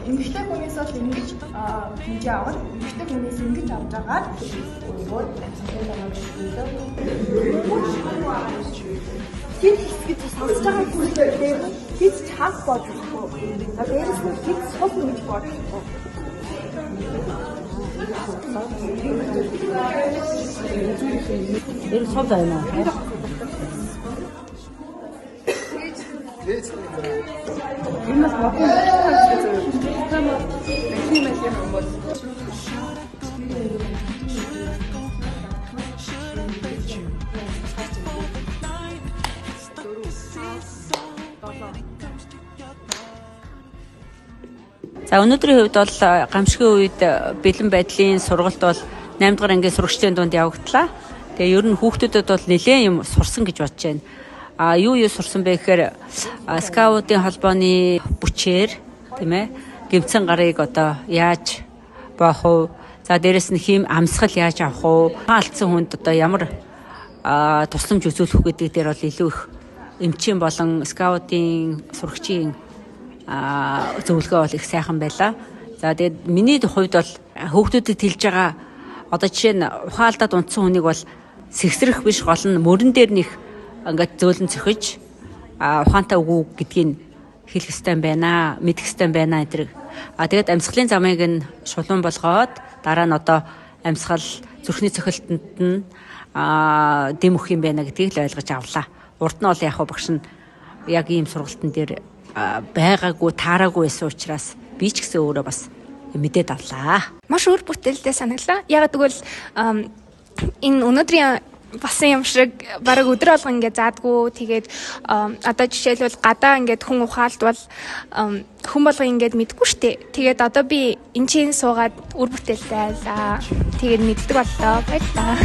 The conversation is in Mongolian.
Эмэгтэй хүнээс бол ингэж хэмжээ аваад эмэгтэй хүнээс ингэж авч байгаа өөр амьсгалын данаа хит гэж сонсож байгаа хүнээр хит чанга бодлоо. Дээрээс нь хит сул гэж бодлоо. Энэ сул байна. Энэ бас багын За өнөөдрийн хувьд бол гамшигын үед бэлэн байдлын сургалт бол 8 дугаар ангийн сурагчдын дунд явагдлаа. Тэгээ ер нь хүүхдүүдэд бол нэлээд юм сурсан гэж бодож байна. Юу сурсан бэ гэхээр скаутын холбооны бүчээр тийм ээ гэмцэн гарыг одоо яаж боох вэ? За дээрэс нь хим амсгал яаж авах вэ? Алдсан хүнд одоо ямар тусламж үзүүлэх гэдэг дээр бол илүү их эмчийн болон скаутын сурагчийн зөвлөгөө бол их сайхан байлаа. За тэгээд миний хувьд бол хүүхдүүдэд хэлж байгаа одоо жишээ нь ухаалдаад унтсан хүнийг бол сэгсрэх биш гол нь мөрөн дээр нэх ингээд зөөлөн цохиж ухаантай үгүй гэдгийг хэлэх ёстой байна, мэдэх ёстой байна гэдэг. Тэгээд амьсгалын замыг нь шулуун болгоод дараа нь одоо амьсгал зүрхний цохилтонд нь дэм өгөх юм байна гэдгийг л ойлгож авлаа. Урд нь бол яг багш нь яг ийм сургалтын дээр байгаагүй, таараагүй байсан учраас би ч гэсэн өөрөө бас мэдээд авлаа. Маш өөр бүтээлтэй санаглаа. Яг тэгвэл энэ өнөөдрийн басан юм шиг бараг өдөр болгон ингээд заадгүй. Тэгээд одоо жишээлбэл гадаа ингээд хүн ухаалдвал хүн болго ингээд мэдгүй штэ. Тэгээд одоо би энэ чинь суугаад үр бүтээлтэй байлаа. Тэгээд мэддэг боллоо. Баярлалаа.